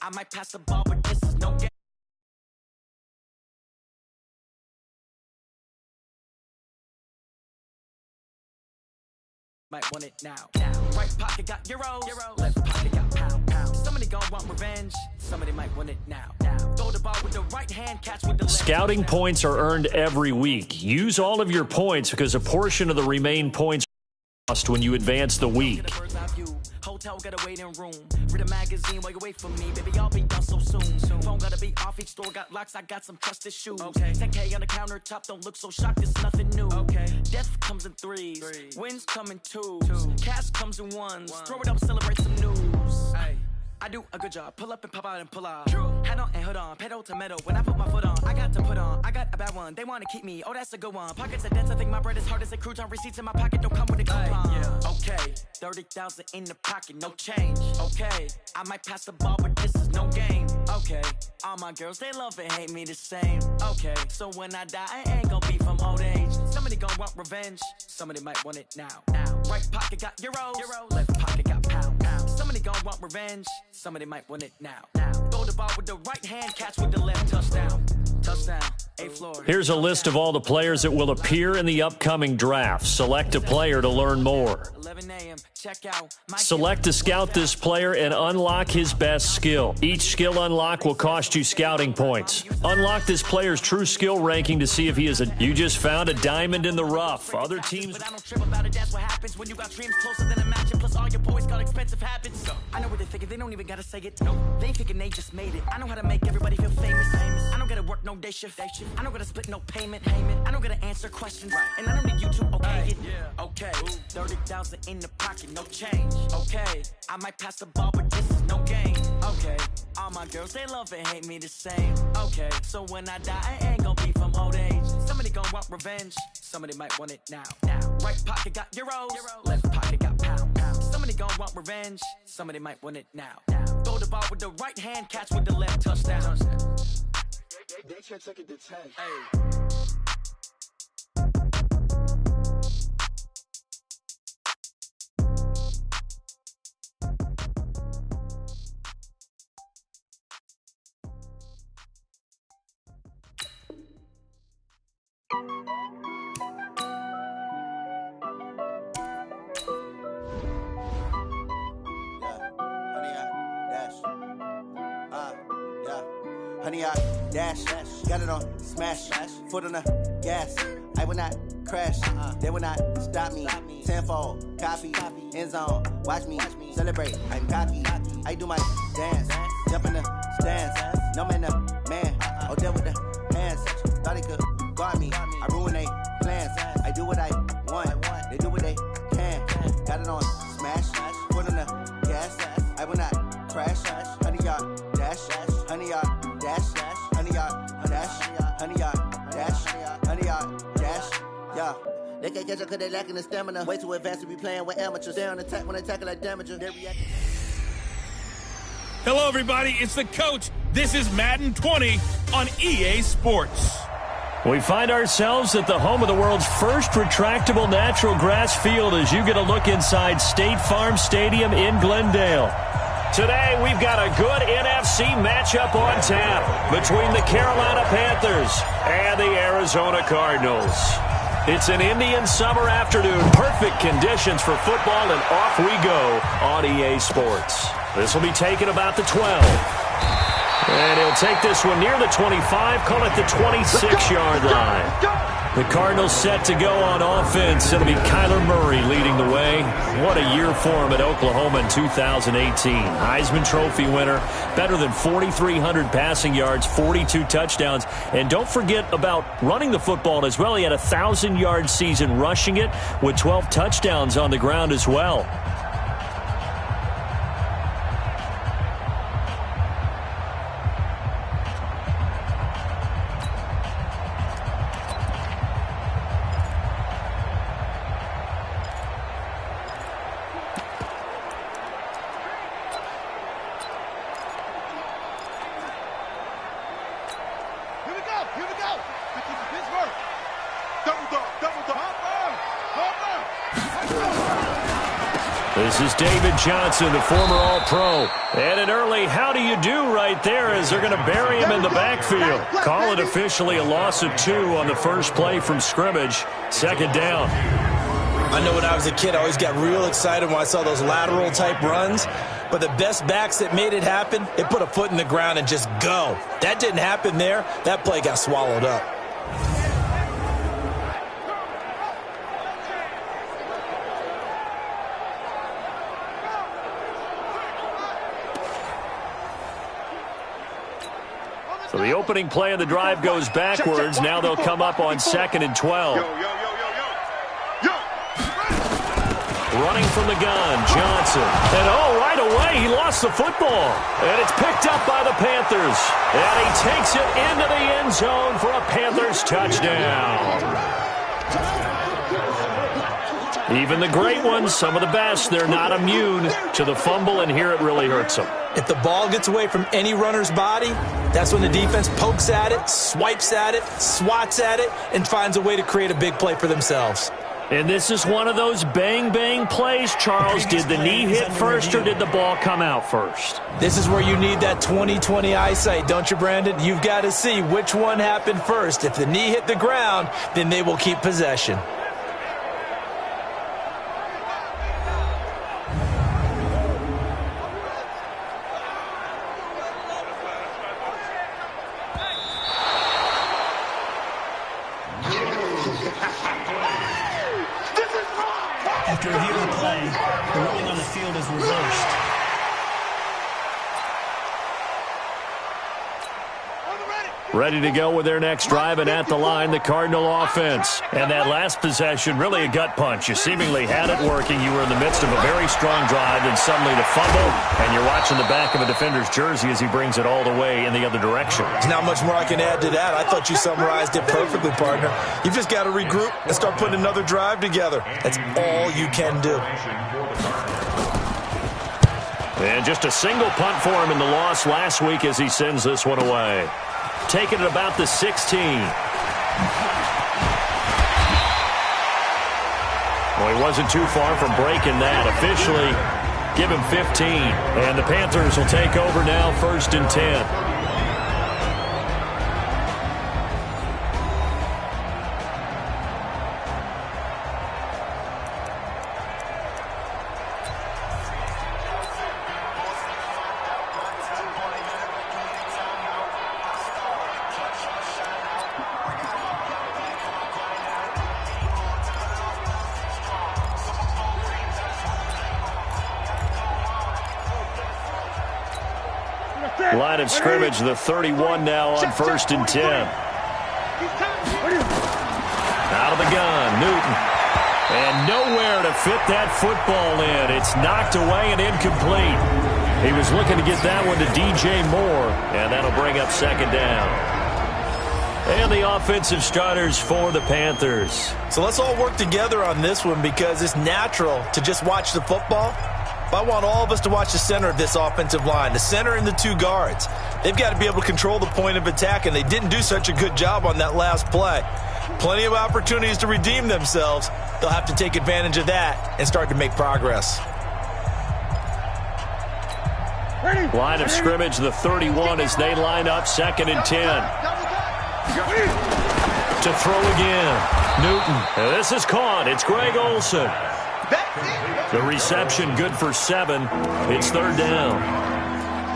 I might pass the ball, but this is no game. Might want it now. Right pocket got euros. Left pocket got pound. Somebody gon' want revenge. Somebody might want it now. Throw the ball with the right hand, catch with the left. Scouting points are earned every week. Use all of your points because a portion of the remaining points are lost when you advance the week. Hotel got a waiting room. Read a magazine while you wait for me. Baby, I'll be done so soon. Phone gotta be off. Each store got locks. I got some trusted shoes. Okay. 10K on the countertop. Don't look so shocked. It's nothing new. Okay. Death comes in threes. Wins come in twos. Cash comes in ones. Throw it up, celebrate some news. Ay. I do a good job. Pull up and pop out and pull out. Head on and hood on. Pedal to metal. When I put my foot on, I got to put on. I got a bad one. They want to keep me. Oh, that's a good one. Pockets are dense. I think my bread is hard as a crouton. Receipts in my pocket don't come with a coupon. Yeah. Okay. 30,000 in the pocket. No change. Okay. I might pass the ball, but this is no game. Okay. All my girls, they love and hate me the same. Okay. So when I die, I ain't gonna be from old age. Somebody gonna want revenge. Somebody might want it now. Right pocket got euros. Left pocket got pound. Somebody gonna want revenge. Somebody might want it now. Throw the ball with the right hand, catch with the left. Touchdown. Touchdown. A-floor. Here's a list of all the players that will appear in the upcoming draft. Select a player to learn more. 11 a.m. Check out. Select to scout this player and unlock his best skill. Each skill unlock will cost you scouting points. Unlock this player's true skill ranking to see if he is You just found a diamond in the rough. Other teams... But I don't trip about it, that's what happens when you got dreams closer than a match. And plus all your boys got expensive habits. I know what they're thinking, they don't even gotta say it. No, they ain't thinking they just made it. I know how to make everybody feel famous. I don't gotta work no day shift. I don't gotta split no payment. I don't gotta answer questions. And I don't need you to okay it. Okay, 30,000 in the pocket, no change. Okay, I might pass the ball, but this is no game. Okay, all my girls, they love and hate me the same. Okay, so when I die, I ain't gonna be from old age. Somebody gonna want revenge. Somebody might want it now. Right pocket got euros. Left pocket got pound. Somebody gonna want revenge. Somebody might want it now. Throw the ball with the right hand, catch with the left. Touchdown. They can't take it to 10. Hey. Honey, I dash, got it on smash, foot on the gas. I will not crash, they will not stop me. Tenfold, copy, end zone, watch me celebrate. I'm cocky, I do my dance, jump in the stands. No man, man, oh, there with the hands. Thought he could guard me, I ruin they plans. I do what I want, they do what they can. Got it on smash, foot on the gas. I will not crash, honey, y'all dash, honey, y'all. Dash, honey, yard, dash, honey, yard, dash, honey, yard, dash, yeah. They can't catch up cause they lacking the stamina. Way too advanced to be playing with amateurs. They on attack when they tackle like damagers. They react. Hello, everybody. It's the coach. This is Madden 20 on EA Sports. We find ourselves at the home of the world's first retractable natural grass field as you get a look inside State Farm Stadium in Glendale. Today, we've got a good NFC matchup on tap between the Carolina Panthers and the Arizona Cardinals. It's an Indian summer afternoon, perfect conditions for football, and off we go on EA Sports. This will be taken about the 12. And he'll take this one near the 25, call it the 26-yard line. The Cardinals set to go on offense. It'll be Kyler Murray leading the way. What a year for him at Oklahoma in 2018. Heisman Trophy winner, better than 4,300 passing yards, 42 touchdowns. And don't forget about running the football as well. He had a 1,000-yard season rushing it with 12 touchdowns on the ground as well. This is David Johnson, the former All-Pro. And an early how do you do right there as they're going to bury him in the backfield. Call it officially a loss of 2 on the first play from scrimmage. Second down. I know when I was a kid, I always got real excited when I saw those lateral-type runs. But the best backs that made it happen, they put a foot in the ground and just go. That didn't happen there. That play got swallowed up. So the opening play of the drive goes backwards. Now they'll come up on 2nd and 12. Running from the gun, Johnson. And right away, he lost the football. And it's picked up by the Panthers. And he takes it into the end zone for a Panthers touchdown. Even the great ones, some of the best, they're not immune to the fumble, and here it really hurts them. If the ball gets away from any runner's body, that's when the defense pokes at it, swipes at it, swats at it, and finds a way to create a big play for themselves. And this is one of those bang-bang plays, Charles. Did the knee hit first or did the ball come out first? This is where you need that 20/20 eyesight, don't you, Brandon? You've got to see which one happened first. If the knee hit the ground, then they will keep possession. After review of the play, the ruling on the field is reversed. Ready to go with their next drive, and at the line, the Cardinal offense. And that last possession, really a gut punch. You seemingly had it working. You were in the midst of a very strong drive, and suddenly the fumble, and you're watching the back of a defender's jersey as he brings it all the way in the other direction. There's not much more I can add to that. I thought you summarized it perfectly, partner. You've just got to regroup and start putting another drive together. That's all you can do. And just a single punt for him in the loss last week as he sends this one away. Taking it about the 16. Well, he wasn't too far from breaking that. Officially, give him 15. And the Panthers will take over now, 1st and 10. Line of scrimmage, the 31 now on 1st and 10. Out of the gun, Newton. And nowhere to fit that football in. It's knocked away and incomplete. He was looking to get that one to DJ Moore, and that'll bring up 2nd down. And the offensive starters for the Panthers. So let's all work together on this one because it's natural to just watch the football. But I want all of us to watch the center of this offensive line, the center and the 2 guards. They've got to be able to control the point of attack, and they didn't do such a good job on that last play. Plenty of opportunities to redeem themselves. They'll have to take advantage of that and start to make progress. Line of scrimmage, the 31 as they line up, 2nd and 10. To throw again, Newton. This is caught. It's Greg Olsen. The reception good for 7. It's 3rd down.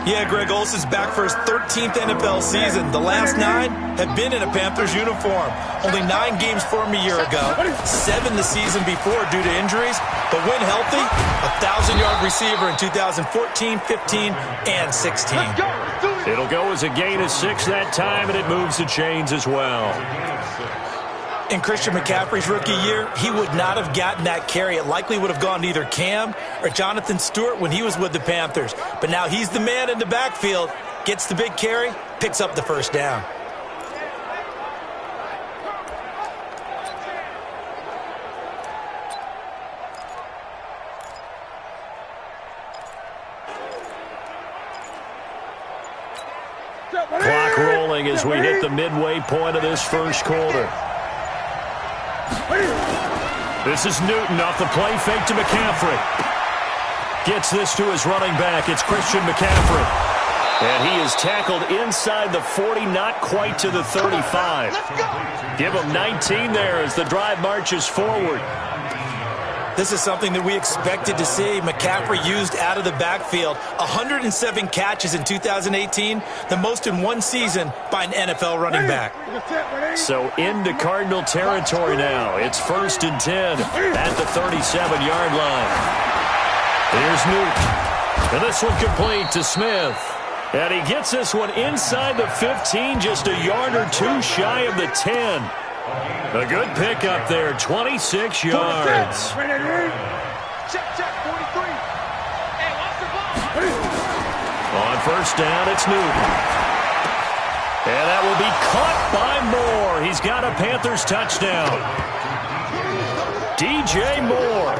Yeah, Greg Olsen's back for his 13th NFL season. The last 9 have been in a Panthers uniform. Only 9 games for him a year ago. 7 the season before due to injuries. But when healthy, a 1,000-yard receiver in 2014, 15, and 16. It'll go as a gain of 6 that time, and it moves the chains as well. In Christian McCaffrey's rookie year, he would not have gotten that carry. It likely would have gone to either Cam or Jonathan Stewart when he was with the Panthers. But now he's the man in the backfield, gets the big carry, picks up the 1st down. Clock rolling as we hit the midway point of this first quarter. This is Newton off the play fake to McCaffrey. Gets this to his running back. It's Christian McCaffrey. And he is tackled inside the 40, not quite to the 35. Give him 19 there as the drive marches forward. This is something that we expected to see. McCaffrey used out of the backfield. 107 catches in 2018, the most in one season by an NFL running back. So into Cardinal territory now. It's 1st and 10 at the 37-yard line. Here's Newton. And this one complete to Smith. And he gets this one inside the 15, just a yard or two shy of the 10. A good pickup there, 26 yards. On 1st down, it's Newton. And that will be caught by Moore. He's got a Panthers touchdown. DJ Moore,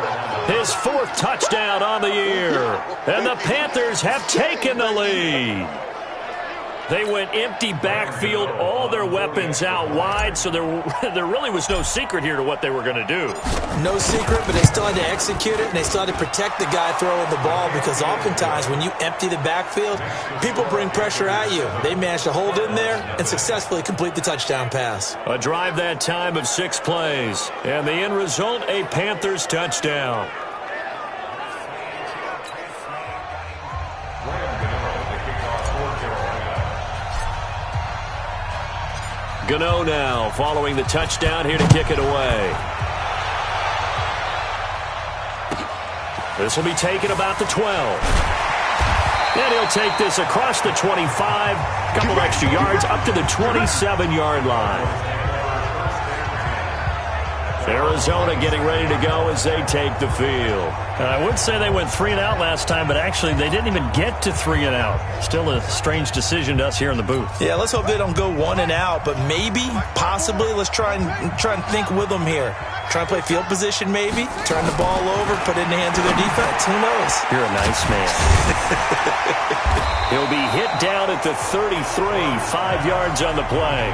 his 4th touchdown on the year. And the Panthers have taken the lead. They went empty backfield, all their weapons out wide, so there really was no secret here to what they were going to do. No secret, but they still had to execute it, and they still had to protect the guy throwing the ball, because oftentimes when you empty the backfield, people bring pressure at you. They managed to hold in there and successfully complete the touchdown pass. A drive that time of 6 plays, and the end result, a Panthers touchdown. Gano now following the touchdown here to kick it away. This will be taken about the 12. And he'll take this across the 25. Couple extra yards up to the 27-yard line. Arizona getting ready to go as they take the field. I would say they went 3 and out last time, but actually they didn't even get to 3 and out. Still a strange decision to us here in the booth. Yeah, let's hope they don't go 1 and out, but maybe, possibly, let's try and think with them here. Try and play field position maybe, turn the ball over, put it in the hands of their defense. Who knows? You're a nice man. He'll be hit down at the 33, 5 yards on the play.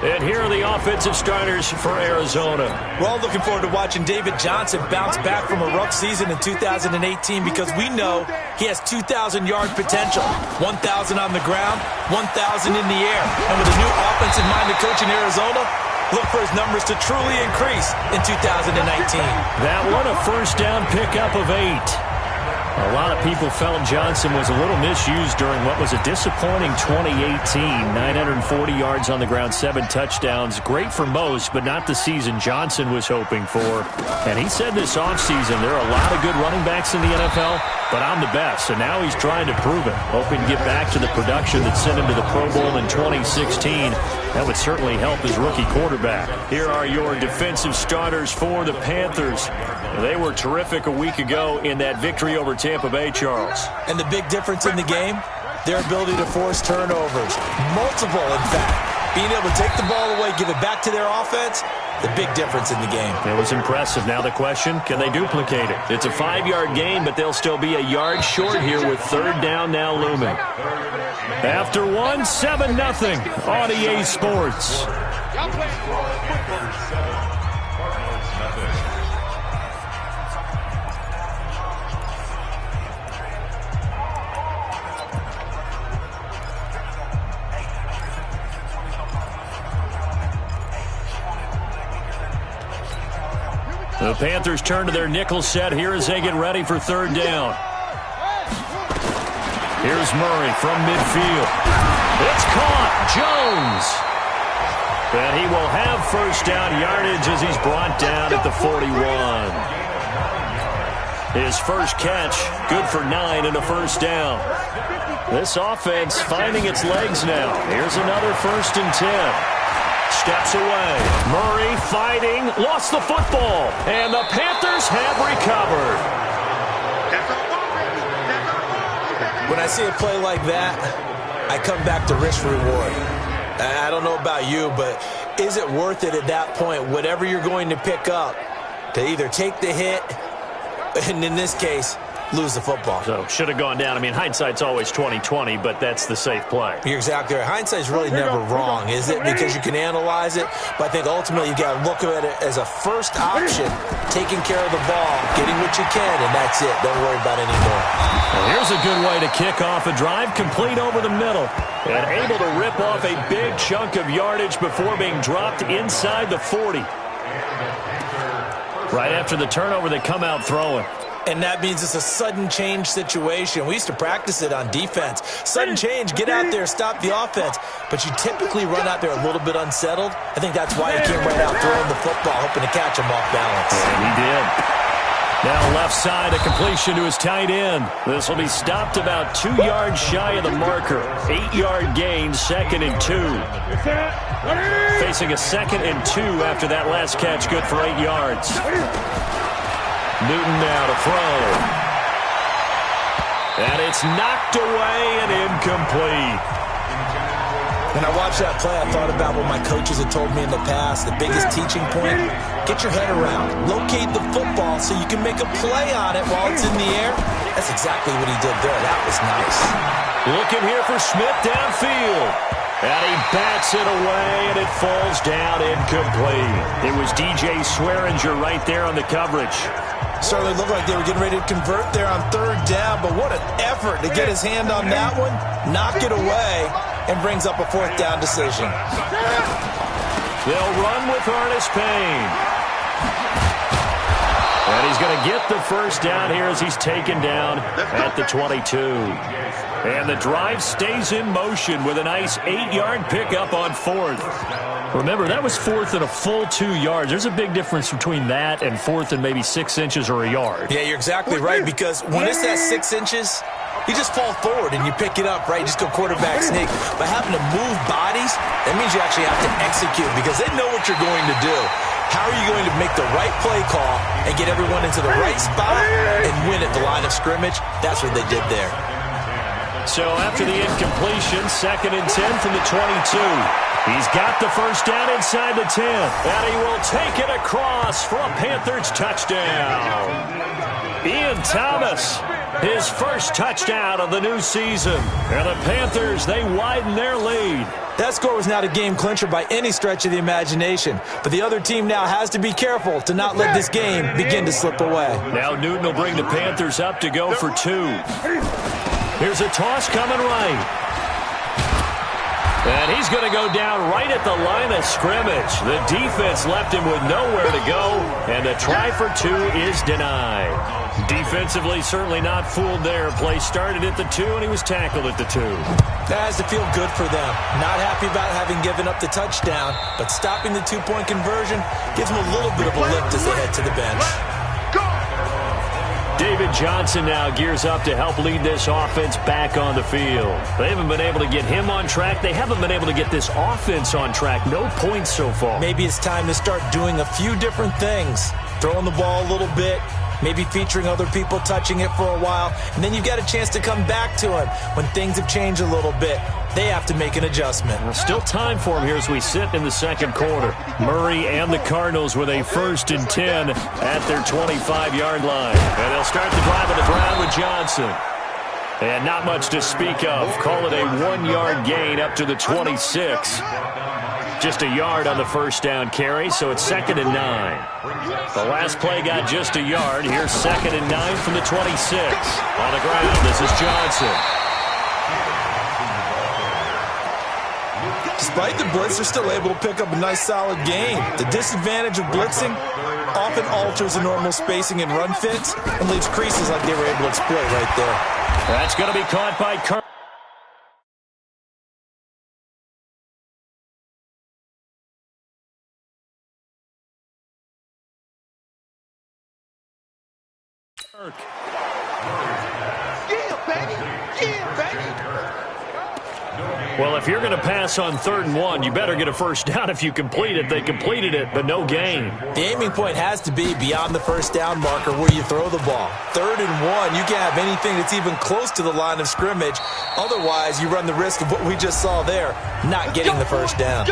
And here are the offensive starters for Arizona. We're all looking forward to watching David Johnson bounce back from a rough season in 2018 because we know he has 2,000-yard potential. 1,000 on the ground, 1,000 in the air. And with a new offensive-minded coach in Arizona, look for his numbers to truly increase in 2019. That one, a 1st down pickup of 8. A lot of people felt Johnson was a little misused during what was a disappointing 2018. 940 yards on the ground, 7 touchdowns. Great for most, but not the season Johnson was hoping for. And he said this offseason, there are a lot of good running backs in the NFL, but I'm the best. So now he's trying to prove it, hoping to get back to the production that sent him to the Pro Bowl in 2016. That would certainly help his rookie quarterback. Here are your defensive starters for the Panthers. They were terrific a week ago in that victory over Tampa Bay, Charles. And the big difference in the game, their ability to force turnovers. Multiple, in fact. Being able to take the ball away, give it back to their offense, the big difference in the game. It was impressive. Now the question, can they duplicate it? It's a 5-yard gain, but they'll still be a yard short here with 3rd down now looming. After 1, 7-0 on EA Sports. The Panthers turn to their nickel set here as they get ready for 3rd down. Here's Murray from midfield. It's caught. Jones. And he will have 1st down yardage as he's brought down at the 41. His first catch, good for 9 and a 1st down. This offense finding its legs now. Here's another 1st and 10. Steps away. Murray fighting. Lost the football. And the Panthers have recovered. When I see a play like that, I come back to risk reward. I don't know about you, but is it worth it at that point, whatever you're going to pick up, to either take the hit, and in this case, lose the football. So should have gone down. I mean, hindsight's always 20/20, but that's the safe play. You're exactly right. Hindsight's really never wrong, is it? Because you can analyze it, but I think ultimately you got to look at it as a first option, taking care of the ball, getting what you can, and that's it. Don't worry about any more. Well, here's a good way to kick off a drive, complete over the middle, and able to rip off a big chunk of yardage before being dropped inside the 40. Right after the turnover, they come out throwing. And that means it's a sudden change situation. We used to practice it on defense. Sudden change, get out there, stop the offense. But you typically run out there a little bit unsettled. I think that's why he came right out throwing the football, hoping to catch him off balance. And he did. Now left side, a completion to his tight end. This will be stopped about 2 yards shy of the marker. 8-yard gain, 2nd and 2. Facing a 2nd and 2 after that last catch, good for 8 yards. Newton now to throw. And it's knocked away and incomplete. When I watched that play, I thought about what my coaches had told me in the past. The biggest teaching point, get your head around. Locate the football so you can make a play on it while it's in the air. That's exactly what he did there. That was nice. Looking here for Smith downfield. And he bats it away, and it falls down incomplete. It was DJ Swearinger right there on the coverage. Certainly looked like they were getting ready to convert there on 3rd down, but what an effort to get his hand on that one, knock it away, and brings up a 4th down decision. They'll run with Ernest Payne. And he's going to get the first down here as he's taken down at the 22. And the drive stays in motion with a nice 8-yard pickup on 4th. Remember, that was 4th and a full 2 yards. There's a big difference between that and 4th and maybe 6 inches or a yard. Yeah, you're exactly right, because when it's at 6 inches, you just fall forward and you pick it up, right? You just go quarterback sneak. But having to move bodies, that means you actually have to execute because they know what you're going to do. How are you going to make the right play call and get everyone into the right spot and win at the line of scrimmage? That's what they did there. So after the incompletion, 2nd and 10 from the 22. He's got the first down inside the 10. And he will take it across for a Panthers touchdown. Ian Thomas, his first touchdown of the new season. And the Panthers, they widen their lead. That score was not a game clincher by any stretch of the imagination. But the other team now has to be careful to not let this game begin to slip away. Now Newton will bring the Panthers up to go for 2. Here's a toss coming right. And he's going to go down right at the line of scrimmage. The defense left him with nowhere to go, and the try for 2 is denied. Defensively, certainly not fooled there. Play started at the 2, and he was tackled at the 2. That has to feel good for them. Not happy about having given up the touchdown, but stopping the 2-point conversion gives them a little bit of a lift as they head to the bench. David Johnson now gears up to help lead this offense back on the field. They haven't been able to get him on track. They haven't been able to get this offense on track. No points so far. Maybe it's time to start doing a few different things. Throwing the ball a little bit, maybe featuring other people touching it for a while, and then you've got a chance to come back to him when things have changed a little bit. They have to make an adjustment. Well, still time for him here as we sit in the 2nd quarter. Murray and the Cardinals with a 1st and 10 at their 25-yard line. And they'll start the drive on the ground with Johnson. And not much to speak of. Call it a 1-yard gain up to the 26. Just a yard on the first down carry, so it's 2nd and 9. The last play got just a yard. Here's 2nd and 9 from the 26. On the ground, this is Johnson. Despite the blitz, they're still able to pick up a nice solid gain. The disadvantage of blitzing often alters the normal spacing and run fits and leaves creases like they were able to exploit right there. That's going to be caught by Kirk. Yeah, baby. Yeah, baby. Well, if you're going to pass on 3rd and 1, you better get a first down if you complete it. They completed it, but no gain. The aiming point has to be beyond the first down marker where you throw the ball. 3rd and 1, you can't have anything that's even close to the line of scrimmage. Otherwise, you run the risk of what we just saw there, not getting the first down.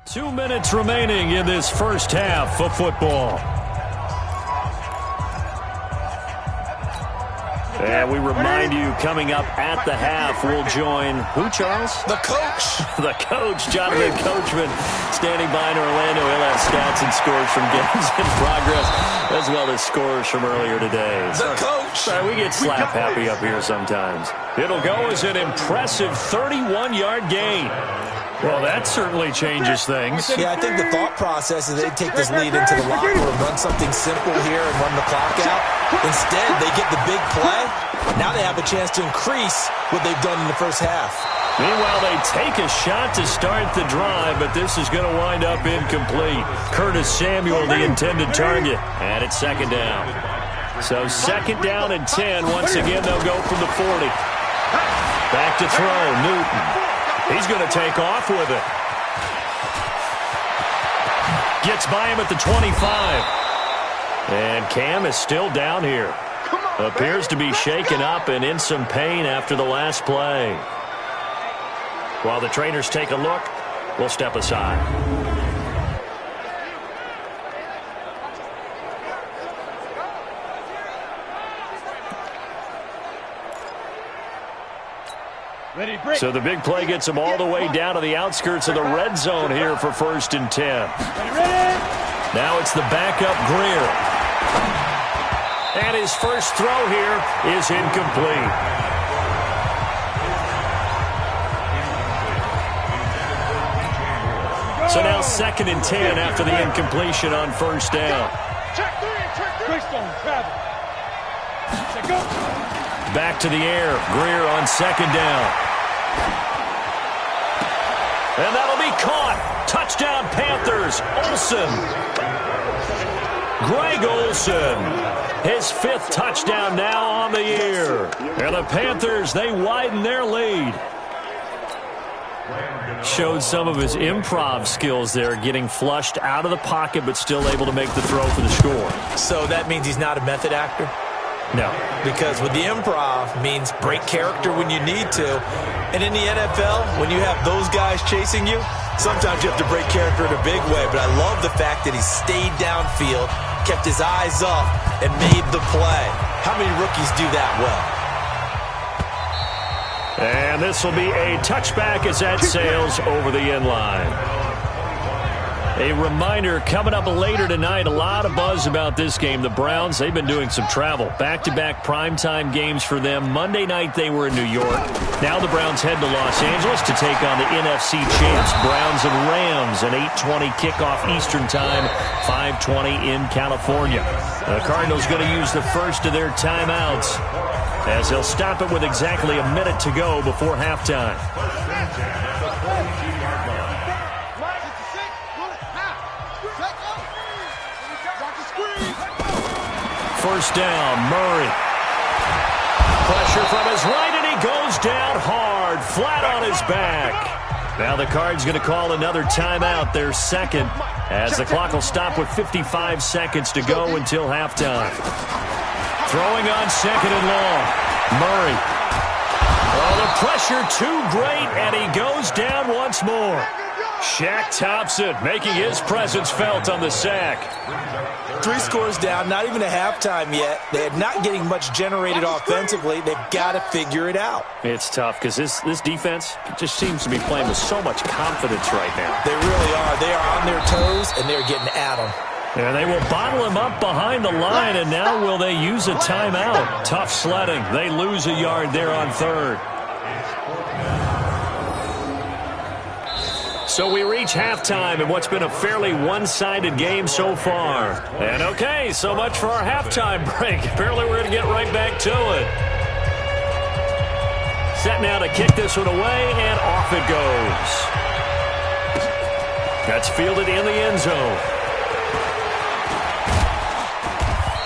2 minutes remaining in this first half of football. And we remind you, coming up at the half, we'll join who, Charles? The coach. The coach, Jonathan Coachman, standing by in Orlando. He'll have stats and scores from games in progress, as well as scores from earlier today. The coach. We get slap happy up here sometimes. It'll go as an impressive 31-yard gain. Well, that certainly changes things. Yeah, I think the thought process is they take this lead into the locker room, run something simple here and run the clock out. Instead, they get the big play. Now they have a chance to increase what they've done in the first half. Meanwhile, they take a shot to start the drive, but this is going to wind up incomplete. Curtis Samuel, the intended target, and it's second down. So second down and 10. Once again, they'll go from the 40. Back to throw, Newton. He's going to take off with it. Gets by him at the 25. And Cam is still down here. Appears to be shaken up and in some pain after the last play. While the trainers take a look, we'll step aside. So the big play gets him all the way down to the outskirts of the red zone here for 1st and 10. Now it's the backup Greer. And his first throw here is incomplete. So now 2nd and 10 after the incompletion on 1st down. Back to the air. Greer on 2nd down. And that'll be caught. Touchdown, Panthers. Olsen. Greg Olsen. His 5th touchdown now on the year. And the Panthers, they widen their lead. Showed some of his improv skills there, getting flushed out of the pocket but still able to make the throw for the score. So that means he's not a method actor? No. Because with the improv means break character when you need to. And in the NFL, when you have those guys chasing you, sometimes you have to break character in a big way. But I love the fact that he stayed downfield, kept his eyes up, and made the play. How many rookies do that well? And this will be a touchback as that sails over the end line. A reminder, coming up later tonight, a lot of buzz about this game. The Browns, they've been doing some travel. Back-to-back primetime games for them. Monday night, they were in New York. Now the Browns head to Los Angeles to take on the NFC champs, Browns and Rams. An 8:20 kickoff Eastern time, 5:20 in California. The Cardinals going to use the first of their timeouts as they'll stop it with exactly a minute to go before halftime. First down, Murray. Pressure from his right, and he goes down hard, flat on his back. Now the Cards going to call another timeout, their second, as the clock will stop with 55 seconds to go until halftime. Throwing on 2nd and long. Murray. Oh, the pressure too great, and he goes down once more. Shaq Thompson making his presence felt on the sack. 3 scores down, not even a halftime yet. They're not getting much generated offensively. They've got to figure it out. It's tough because this defense just seems to be playing with so much confidence right now. They really are. They are on their toes, and they're getting at them. And they will bottle him up behind the line, and now will they use a timeout? Tough sledding. They lose a yard there on 3rd. So we reach halftime in what's been a fairly one-sided game so far. And okay, so much for our halftime break. Apparently we're going to get right back to it. Set now to kick this one away, and off it goes. That's fielded in the end zone.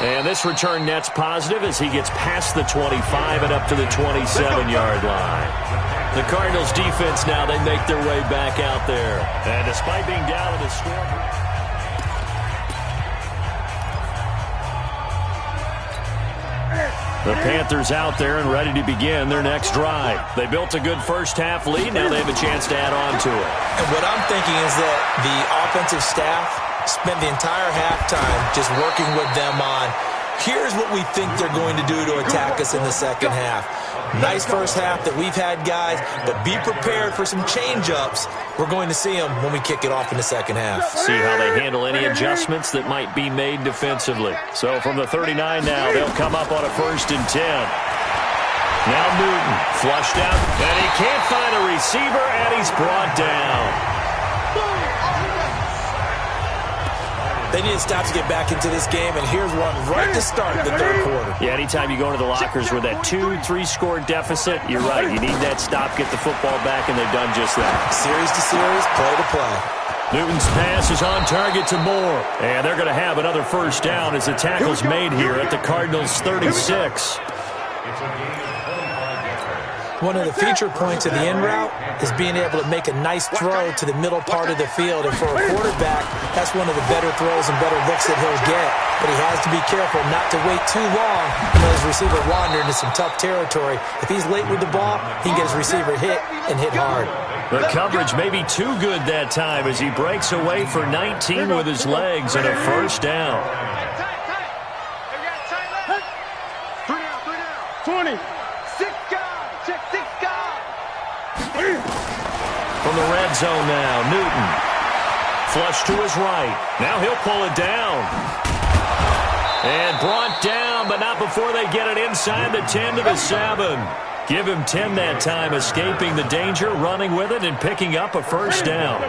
And this return net's positive as he gets past the 25 and up to the 27-yard line. The Cardinals defense now, they make their way back out there. And despite being down in the score, The Panthers out there and ready to begin their next drive. They built a good first-half lead. Now they have a chance to add on to it. And what I'm thinking is that the offensive staff spent the entire halftime just working with them on, here's what we think they're going to do to attack us in the second half. Nice first half that we've had, guys, but be prepared for some change-ups. We're going to see them when we kick it off in the second half. See how they handle any adjustments that might be made defensively. So from the 39 now, they'll come up on a 1st and 10. Now Newton flushed out, and he can't find a receiver, and he's brought down. They need to stop to get back into this game, and here's one right to start the third quarter. Yeah, anytime you go into the lockers with that 2-3 score deficit, you're right. You need that stop, get the football back, and they've done just that. Series to series, play to play. Newton's pass is on target to Moore, and they're going to have another first down as the tackle's made here at the Cardinals' 36. One of the feature points of the in route is being able to make a nice throw to the middle part of the field. And for a quarterback, that's one of the better throws and better looks that he'll get. But he has to be careful not to wait too long and let his receiver wander into some tough territory. If he's late with the ball, he can get his receiver hit and hit hard. The coverage may be too good that time as he breaks away for 19 with his legs and a first down. 20. From the red zone now, Newton. Flush to his right. Now he'll pull it down. And brought down, but not before they get it inside the 10 to the 7. Give him 10 that time, escaping the danger, running with it, and picking up a first down.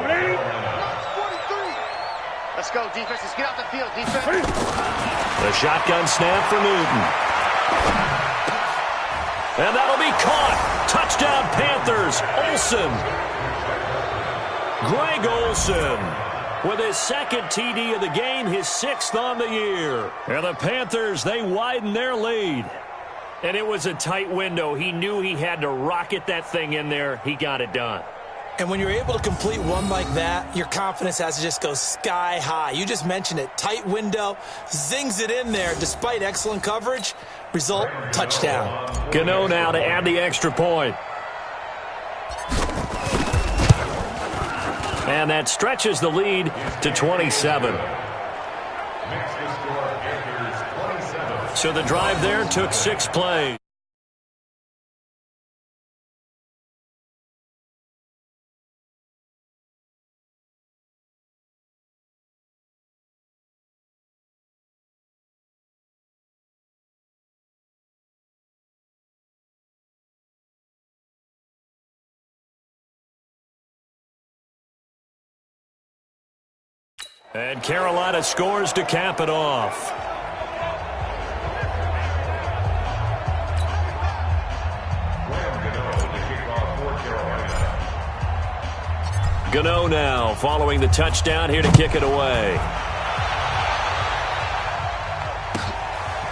Let's go, defense. Let's get out the field, defense. The shotgun snap for Newton. And that'll be caught. Touchdown, Panthers. Olsen. Greg Olsen with his second TD of the game, his 6th on the year. And the Panthers, they widen their lead. And it was a tight window. He knew he had to rocket that thing in there. He got it done. And when you're able to complete one like that, your confidence has to just go sky high. You just mentioned it. Tight window, zings it in there despite excellent coverage. Result, touchdown. Gano now to add the extra point. And that stretches the lead to 27. So the drive there took 6 plays. And Carolina scores to cap it off. Gano now following the touchdown here to kick it away.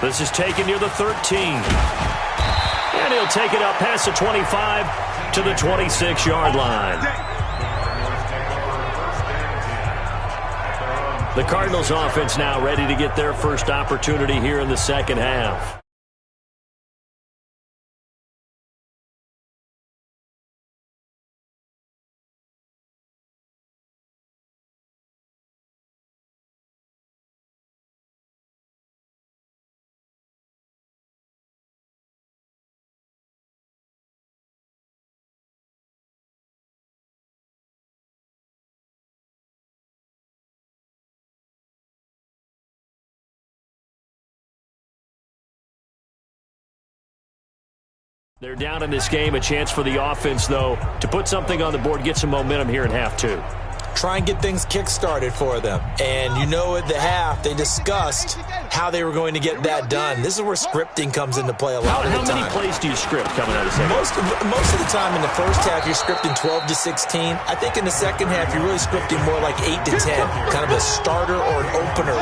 This is taken near the 13. And he'll take it up past the 25 to the 26-yard line. The Cardinals offense now ready to get their first opportunity here in the second half. They're down in this game. A chance for the offense, though, to put something on the board, get some momentum here in half 2. Try and get things kick-started for them. And you know at the half, they discussed how they were going to get that done. This is where scripting comes into play a lot of the time. How many plays do you script coming out of the second? Most of the time in the first half, you're scripting 12 to 16. I think in the second half, you're really scripting more like 8 to 10. Kind of a starter or an opener,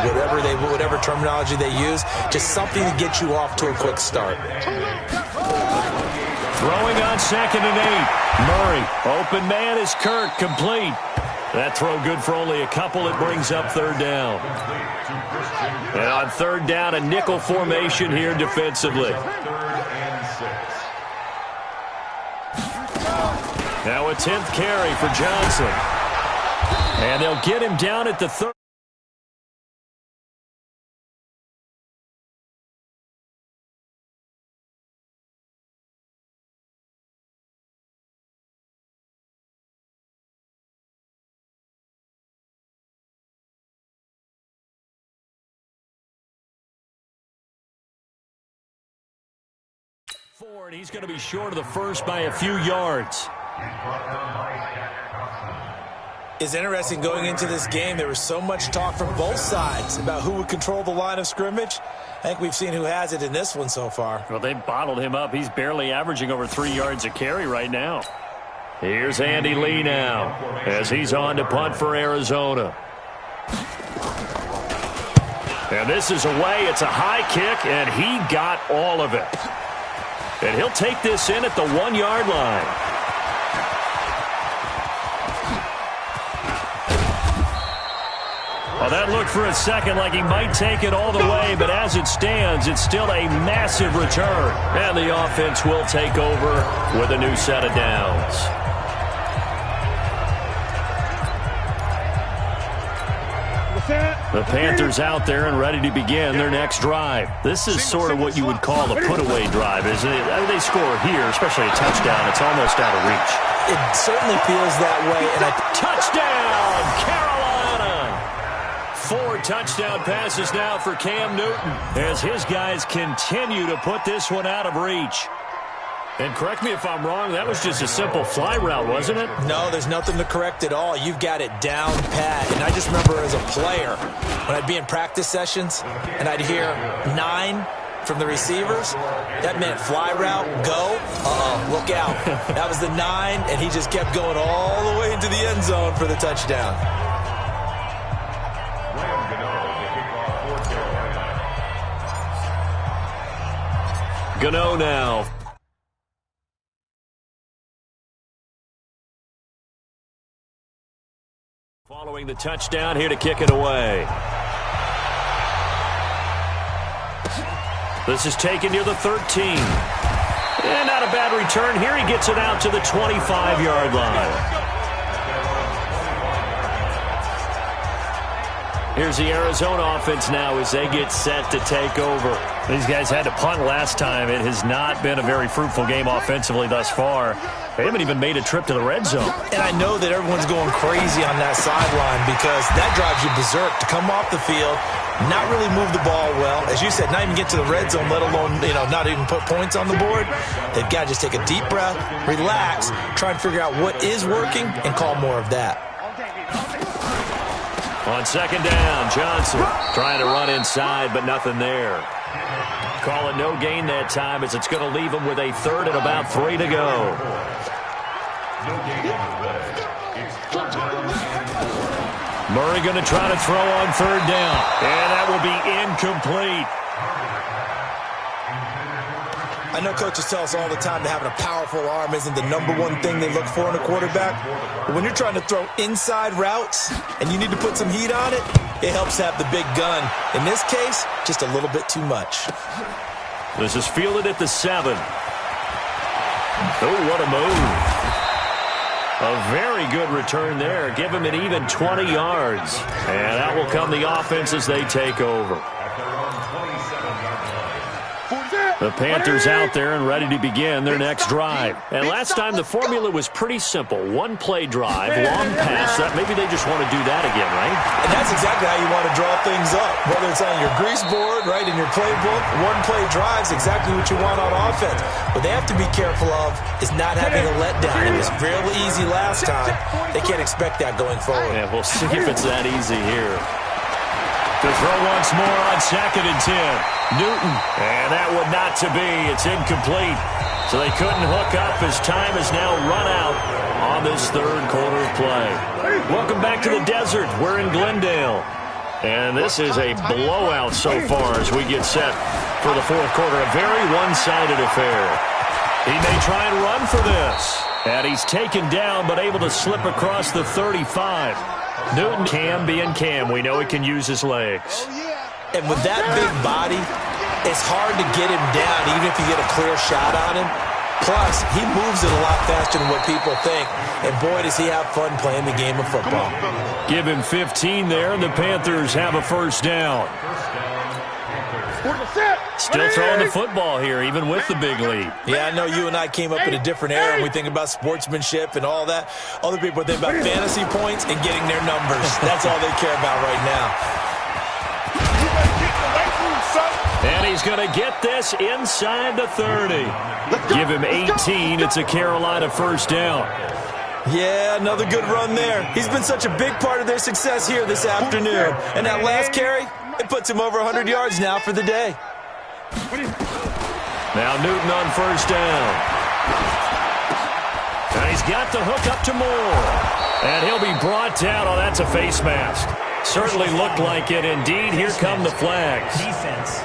whatever terminology they use. Just something to get you off to a quick start. Throwing on 2nd and 8. Murray, open man is Kirk, complete. That throw good for only a couple. It brings up 3rd down. And on third down, a nickel formation here defensively. Now a 10th carry for Johnson. And they'll get him down at the 30. And he's going to be short of the first by a few yards. It's interesting going into this game. There was so much talk from both sides about who would control the line of scrimmage. I think we've seen who has it in this one so far. Well, they bottled him up. He's barely averaging over 3 yards a carry right now. Here's Andy Lee now as he's on to punt for Arizona. And this is away. It's a high kick, and he got all of it. And he'll take this in at the 1-yard line. Well, that looked for a second like he might take it all the way, but as it stands, it's still a massive return. And the offense will take over with a new set of downs. The Panthers out there and ready to begin their next drive. This is sort of what you would call a put-away drive, isn't it? They score here, especially a touchdown. It's almost out of reach. It certainly feels that way. And touchdown, Carolina! 4 touchdown passes now for Cam Newton as his guys continue to put this one out of reach. And correct me if I'm wrong, that was just a simple fly route, wasn't it? No, there's nothing to correct at all. You've got it down pat. And I just remember as a player, when I'd be in practice sessions and I'd hear 9 from the receivers, that meant fly route, go, look out. That was the 9, and he just kept going all the way into the end zone for the touchdown. Gano now. Following the touchdown, here to kick it away. This is taken near the 13. And not a bad return. Here he gets it out to the 25-yard line. Here's the Arizona offense now as they get set to take over. These guys had to punt last time. It has not been a very fruitful game offensively thus far. They haven't even made a trip to the red zone. And I know that everyone's going crazy on that sideline because that drives you berserk to come off the field, not really move the ball well. As you said, not even get to the red zone, let alone, not even put points on the board. They've got to just take a deep breath, relax, try and figure out what is working, and call more of that. On second down, Johnson trying to run inside, but nothing there. Call it no gain that time as it's going to leave him with a third and about 3 to go. Murray going to try to throw on third down, and that will be incomplete. I know coaches tell us all the time that having a powerful arm isn't the #1 thing they look for in a quarterback. But when you're trying to throw inside routes and you need to put some heat on it, it helps to have the big gun. In this case, just a little bit too much. This is fielded at the 7. Oh, what a move. A very good return there. Give him an even 20 yards. And that will come the offense as they take over. The Panthers out there and ready to begin their next drive. And last time the formula was pretty simple. 1-play drive, long pass. Maybe they just want to do that again, right? And that's exactly how you want to draw things up. Whether it's on your grease board, right, in your playbook, 1-play drive's exactly what you want on offense. What they have to be careful of is not having a letdown. It was real easy last time. They can't expect that going forward. Yeah, we'll see if it's that easy here. To throw once more on 2nd and 10. Newton, and that would not to be. It's incomplete. So they couldn't hook up as time has now run out on this third quarter of play. Welcome back to the desert. We're in Glendale. And this is a blowout so far as we get set for the fourth quarter. A very one-sided affair. He may try and run for this. And he's taken down but able to slip across the 35. Newton Cam being Cam. We know he can use his legs. And with that big body, it's hard to get him down, even if you get a clear shot on him. Plus, he moves it a lot faster than what people think. And boy, does he have fun playing the game of football. Give him 15 there, and the Panthers have a first down. Still throwing the football here, even with the big lead. Yeah, I know you and I came up in a different era, and we think about sportsmanship and all that. Other people think about fantasy points and getting their numbers. That's all they care about right now. And he's going to get this inside the 30. Give him 18. It's a Carolina first down. Yeah, another good run there. He's been such a big part of their success here this afternoon. And that last carry, it puts him over 100 yards now for the day. Now Newton on first down. And he's got the hook up to Moore. And he'll be brought down. Oh, that's a face mask. Certainly looked like it. Indeed, here come the flags. Defense.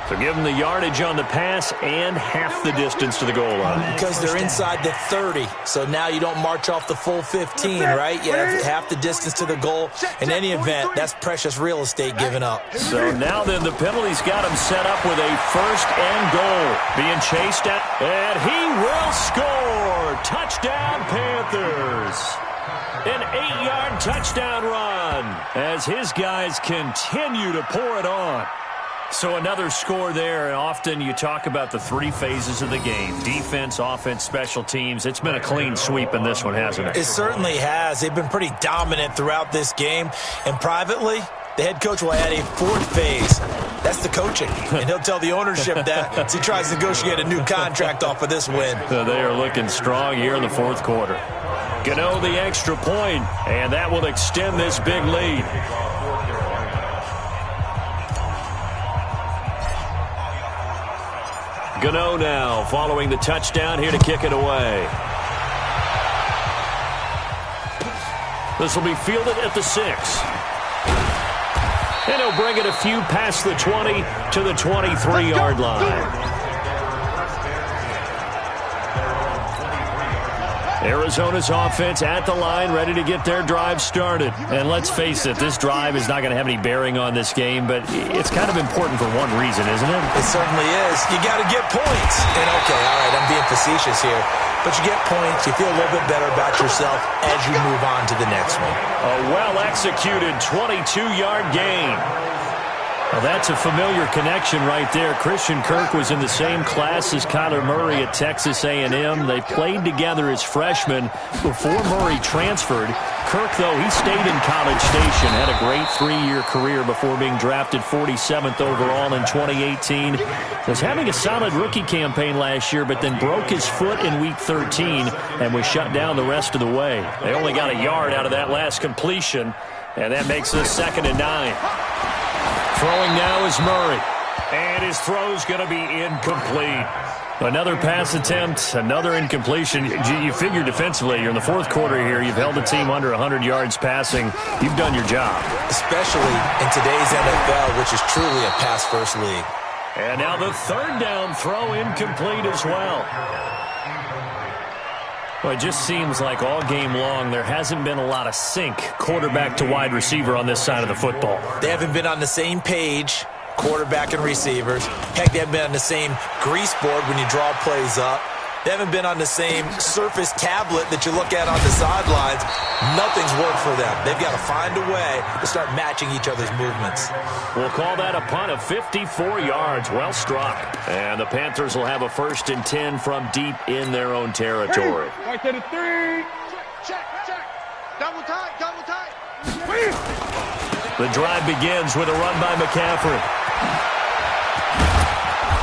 So give them the yardage on the pass and half the distance to the goal line. Because they're inside the 30, so now you don't march off the full 15, right? You have half the distance to the goal. In any event, that's precious real estate given up. So now then, the penalty's got him set up with a first and goal. Being chased at, and he will score! Touchdown, Panthers! An 8-yard touchdown run as his guys continue to pour it on. So another score there, and often you talk about the three phases of the game. Defense, offense, special teams. It's been a clean sweep in this one, hasn't it? It certainly has. They've been pretty dominant throughout this game. And privately, the head coach will add a fourth phase. That's the coaching. And he'll tell the ownership that as he tries to negotiate a new contract off of this win. So they are looking strong here in the fourth quarter. Gano the extra point, and that will extend this big lead. Gano now following the touchdown here to kick it away. This will be fielded at the 6. And he'll bring it a few past the 20 to the 23-yard line. Arizona's offense at the line, ready to get their drive started. And let's face it, this drive is not going to have any bearing on this game, but it's kind of important for one reason, isn't it? It certainly is. You got to get points. And okay, all right, I'm being facetious here, but you get points, you feel a little bit better about yourself as you move on to the next one. A well-executed 22-yard gain. Well, that's a familiar connection right there. Christian Kirk was in the same class as Kyler Murray at Texas A&M. They played together as freshmen before Murray transferred. Kirk, though, he stayed in College Station, had a great 3-year career before being drafted 47th overall in 2018. Was having a solid rookie campaign last year, but then broke his foot in Week 13 and was shut down the rest of the way. They only got a yard out of that last completion, and that makes it 2nd and 9. Throwing now is Murray, and his throw's going to be incomplete. Another pass attempt, another incompletion. You figure defensively, you're in the fourth quarter here. You've held the team under 100 yards passing. You've done your job. Especially in today's NFL, which is truly a pass-first league. And now the third down throw incomplete as well. Well, it just seems like all game long there hasn't been a lot of sync quarterback to wide receiver on this side of the football. They haven't been on the same page, quarterback and receivers. Heck, they haven't been on the same grease board when you draw plays up. They haven't been on the same surface tablet that you look at on the sidelines. Nothing's worked for them. They've got to find a way to start matching each other's movements. We'll call that a punt of 54 yards. Well struck. And the Panthers will have a 1st and 10 from deep in their own territory. Right to the 3. Check. Double tight. The drive begins with a run by McCaffrey.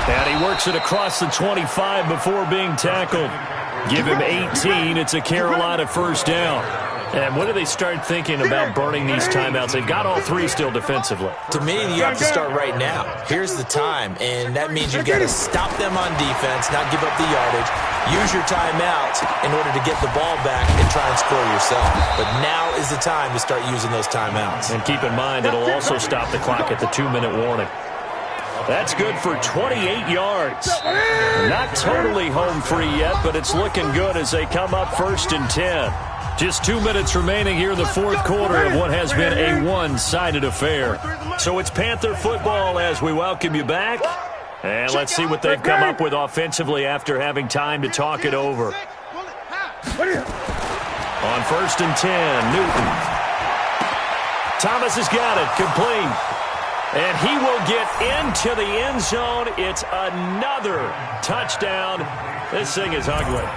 And he works it across the 25 before being tackled. Give him 18. It's a Carolina first down. And when do they start thinking about burning these timeouts? They've got all 3 still defensively. To me, you have to start right now. Here's the time, and that means you've got to stop them on defense, not give up the yardage. Use your timeouts in order to get the ball back and try and score yourself. But now is the time to start using those timeouts. And keep in mind, it'll also stop the clock at the 2-minute warning. That's good for 28 yards. Not totally home free yet, but it's looking good as they come up 1st and 10. Just 2 minutes remaining here in the fourth quarter of what has been a one-sided affair. So it's Panther football as we welcome you back. And let's see what they've come up with offensively after having time to talk it over. On 1st and 10, Newton. Thomas has got it, complete. And he will get into the end zone. It's another touchdown. This thing is ugly.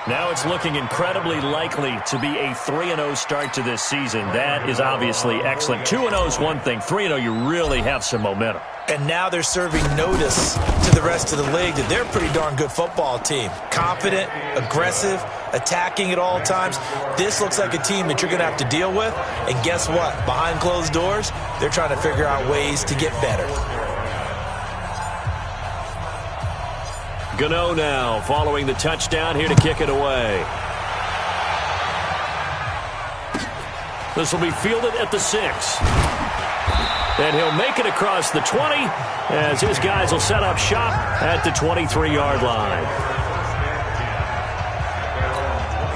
Now it's looking incredibly likely to be a 3-0 start to this season. That is obviously excellent. 2-0 is one thing. 3-0, you really have some momentum. And now they're serving notice to the rest of the league that they're a pretty darn good football team. Confident, aggressive, attacking at all times. This looks like a team that you're going to have to deal with. And guess what? Behind closed doors, they're trying to figure out ways to get better. Gano now following the touchdown here to kick it away. This will be fielded at the 6. And he'll make it across the 20 as his guys will set up shop at the 23-yard line.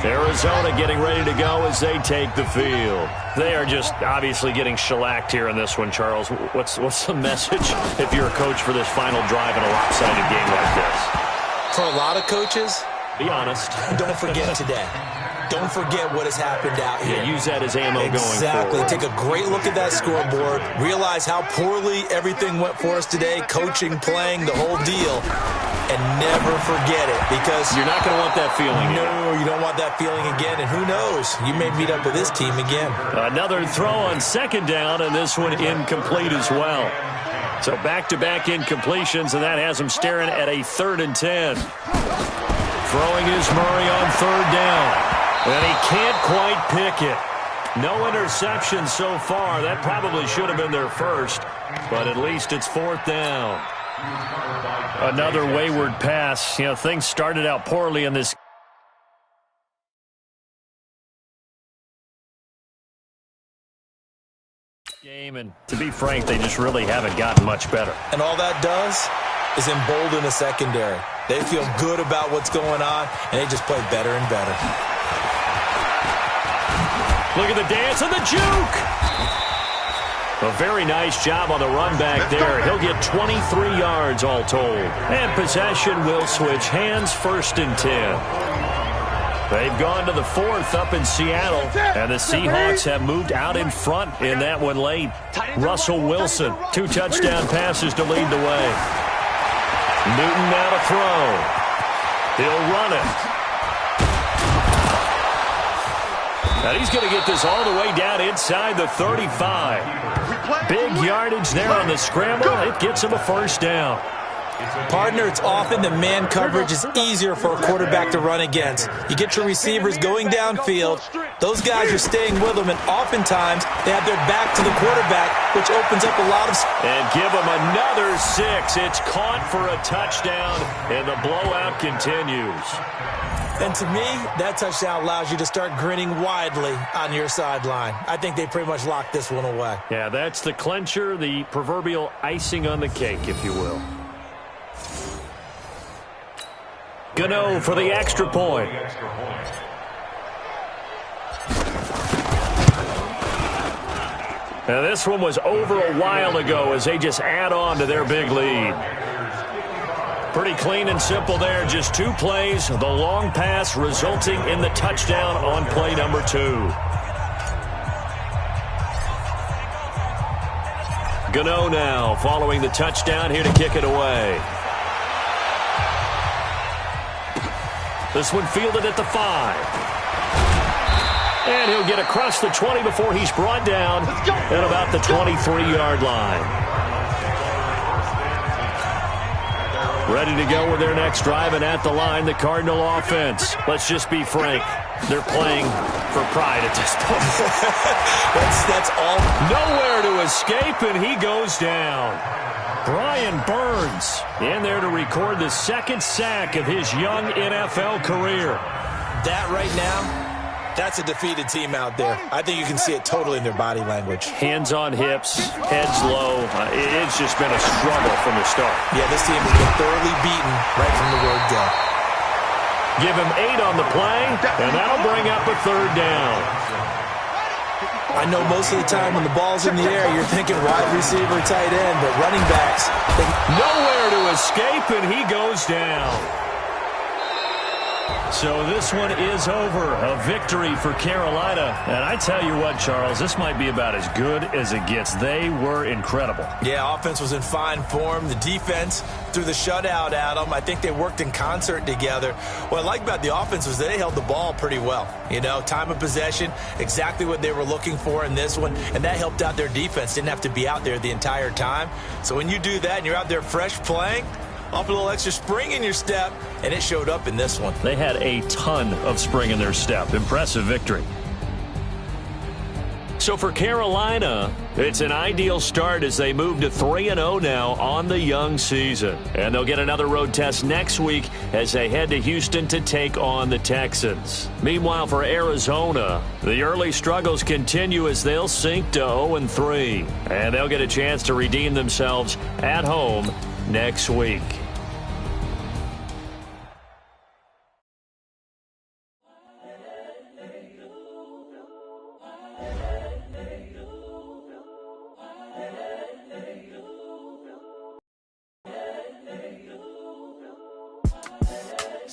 Arizona getting ready to go as they take the field. They are just obviously getting shellacked here in this one, Charles. What's the message if you're a coach for this final drive in a lopsided game like this? For a lot of coaches, be honest. Don't forget today. Don't forget what has happened out here. Yeah, use that as ammo going forward. Exactly. Take a great look at that scoreboard. Realize how poorly everything went for us today. Coaching, playing, the whole deal. And never forget it because you're not going to want that feeling again. No, you don't want that feeling again. And who knows? You may meet up with this team again. Another throw on 2nd down, and this one incomplete as well. So back-to-back incompletions, and that has him staring at a 3rd and 10. Throwing is Murray on 3rd down. And he can't quite pick it. No interception so far. That probably should have been their first, but at least it's 4th down. Another wayward pass. You know, things started out poorly in this game, and to be frank, they just really haven't gotten much better. And all that does is embolden the secondary. They feel good about what's going on, and they just play better and better. Look at the dance and the juke. A very nice job on the run back there. He'll get 23 yards all told. And possession will switch hands, 1st and 10. They've gone to the 4th up in Seattle, and the Seahawks have moved out in front in that one late. Russell Wilson, 2 touchdown passes to lead the way. Newton now to throw. He'll run it. And he's going to get this all the way down inside the 35. Big yardage there on the scramble. It gets him a 1st down. Partner, it's often the man coverage is easier for a quarterback to run against. You get your receivers going downfield. Those guys are staying with them, and oftentimes they have their back to the quarterback, which opens up a lot of space. And give them another 6. It's caught for a touchdown, and the blowout continues. And to me, that touchdown allows you to start grinning widely on your sideline. I think they pretty much locked this one away. Yeah, that's the clincher, the proverbial icing on the cake, if you will. Gano for the extra point. Now this one was over a while ago as they just add on to their big lead. Pretty clean and simple there. Just 2 plays. The long pass resulting in the touchdown on play number 2. Gano now following the touchdown here to kick it away. This one fielded at the 5. And he'll get across the 20 before he's brought down at about the 23-yard line. Ready to go with their next drive, and at the line, the Cardinal offense. Let's just be frank. They're playing for pride at this point. That's all. Nowhere to escape, and he goes down. Brian Burns in there to record the 2nd sack of his young NFL career. That right now, that's a defeated team out there. I think you can see it totally in their body language. Hands on hips, heads low. It's just been a struggle from the start. Yeah, this team has been thoroughly beaten right from the word go. Give him 8 on the play, and that'll bring up a 3rd down. I know most of the time when the ball's in the air, you're thinking wide receiver, tight end, but running backs. Nowhere to escape, and he goes down. So this one is over. A victory for Carolina. And I tell you what, Charles, this might be about as good as it gets. They were incredible. Yeah, offense was in fine form. The defense threw the shutout at them. I think they worked in concert together. What I like about the offense was they held the ball pretty well. You know, time of possession, exactly what they were looking for in this one. And that helped out their defense. Didn't have to be out there the entire time. So when you do that and you're out there fresh playing, off a little extra spring in your step, and it showed up in this one. They had a ton of spring in their step. Impressive victory. So for Carolina, it's an ideal start as they move to 3-0 now on the young season. And they'll get another road test next week as they head to Houston to take on the Texans. Meanwhile, for Arizona, the early struggles continue as they'll sink to 0-3. And they'll get a chance to redeem themselves at home next week.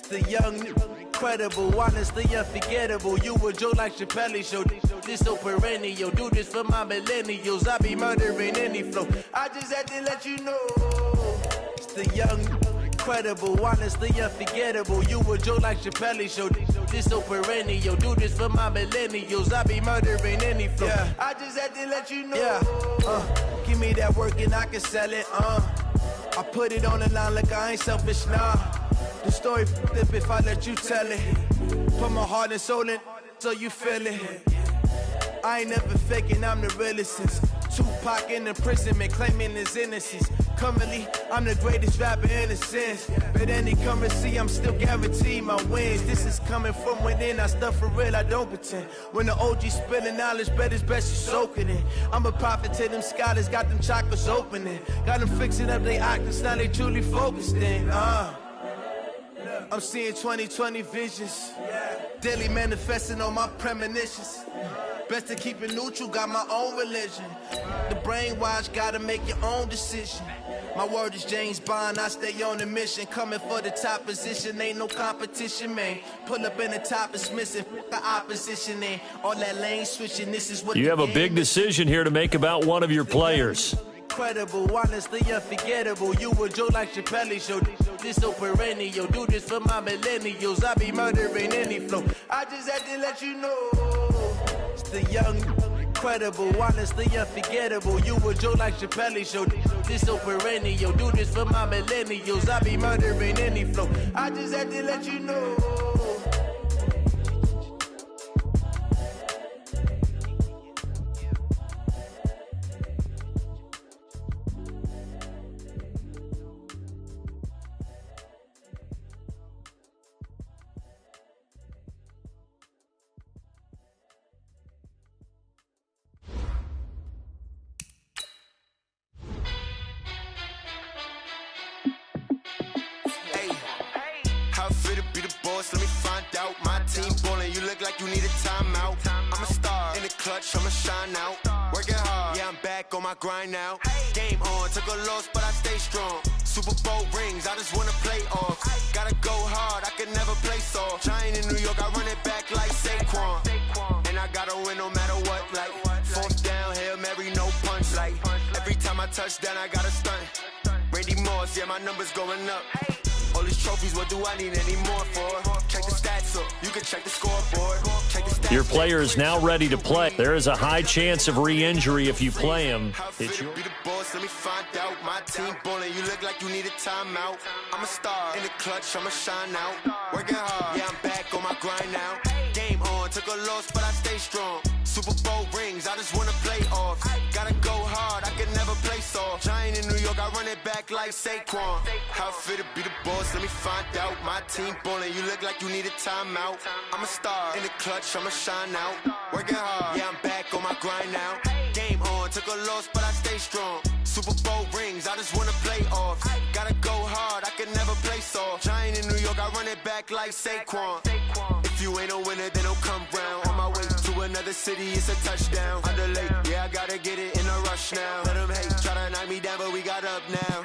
The young, incredible, honestly unforgettable. You a Joe like Chappelle show. This so perennial. Do this for my millennials. I be murdering any flow. I just had to let you know. It's the young, incredible, honestly unforgettable. You a Joe like Chappelle show. This so perennial. Do this for my millennials. I be murdering any flow. Yeah. I just had to let you know. Yeah. Give me that work and I can sell it. I put it on the line like I ain't selfish, nah. The story flip if I let you tell it. Put my heart and soul in so you feel it. I ain't never faking, I'm the realest since Tupac in imprisonment, claiming his innocence. Currently, I'm the greatest rapper in a sense. But any currency, I'm still guaranteed my wins. This is coming from within, I stuff for real, I don't pretend. When the OG spilling knowledge, bet it's best you soak it in. I'm a prophet to them scholars, got them chakras opening. Got them fixing up their octaves, now they truly focused in. I'm seeing 2020 visions. Daily manifesting on my premonitions. Best to keep it neutral, got my own religion. The brainwash, gotta make your own decision. My word is James Bond, I stay on a mission. Coming for the top position, ain't no competition, man. Pull up in the top, it's missing, the opposition in. All that lane switching, this is what you have a big decision here to make about one of your players. Incredible, honestly unforgettable. You a Joe like Chappelle show. This so perennial. Do this for my millennials. I be murdering any flow. I just had to let you know. It's the young, incredible, honestly unforgettable. You a Joe like Chappelle show. This so perennial. Do this for my millennials. I be murdering any flow. I just had to let you know. Let me find out. My team ballin', you look like you need a timeout. I'm a star in the clutch, I'ma shine out. Working hard, yeah, I'm back on my grind now. Game on, took a loss, but I stay strong. Super Bowl rings, I just wanna play off. Gotta go hard, I can never play soft. Giant in New York, I run it back like Saquon. And I gotta win no matter what, like fourth down, Hail Mary, no punch. Like every time I touch down, I gotta stunt. Randy Moss, yeah, my numbers going up. All these trophies, what do I need any more for? Check the stats up, you can check the scoreboard. Check the stats. Your player is now ready to play. There is a high chance of re-injury if you play him. It's your... Be the boss, let me find out. My team ballin', you look like you need a timeout. I'm a star in the clutch, I'ma shine out. Working hard, yeah, I'm back on my grind now. Game on, took a loss, but I stay strong. Super Bowl rings, I just wanna play off. Gotta go hard, I can never play soft. Giant in New York, I run it back like Saquon. How fit to be the boss, let me find out. My team ballin', you look like you need a timeout. I'm a star in the clutch, I'ma shine out. Working hard, yeah, I'm back on my grind now. Game on, took a loss, but I stay strong. Super Bowl rings, I just wanna play off. Gotta go hard, I can never play soft. Giant in New York, I run it back like Saquon. If you ain't a winner, then don't come round. On my way to another city, it's a touchdown. Under late, yeah, I gotta get it in a rush now. Let them hate, try to knock me down, but we got up now.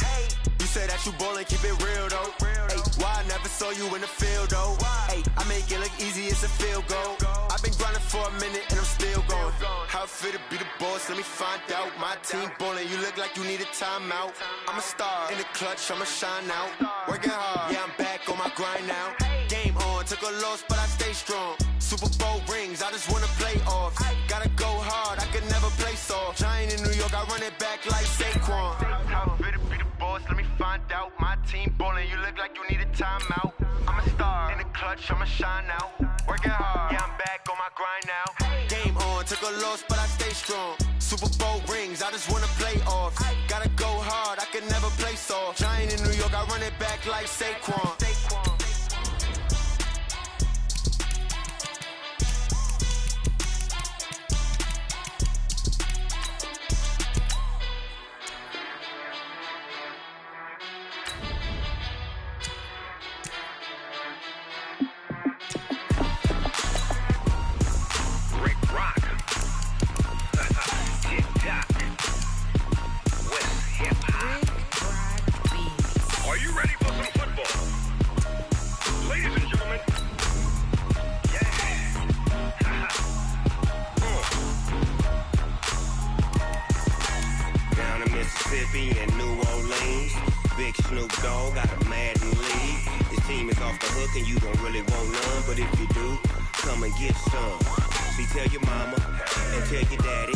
You say that you ballin', keep it real though. Hey, why I never saw you in the field though? Hey, I make it look easy, it's a field goal. I've been grinding for a minute and I'm still going. How it feel to be the boss, let me find out. My team ballin', you look like you need a timeout. I'm a star in the clutch, I'ma shine out. Working hard, yeah, I'm back on my grind now. Game on, took a loss, but I stay strong. Super Bowl rings, I just wanna play off. Gotta go hard, I could never play soft. Giant in New York, I run it back like Saquon. How it feel to be the boss, let me find out. My team ballin', you look like you need a timeout. I'm a star in the clutch, I'ma shine out. Working hard, yeah, I'm back on my grind now. Game on, took a loss, but I stay strong. Super Bowl rings, I just wanna play off. Gotta go hard, I could never play soft. Giant in New York, I run it back like Saquon. And New Orleans, big Snoop Dogg got a Madden league. This team is off the hook and you don't really want none, but if you do, come and get some. See, tell your mama and tell your daddy,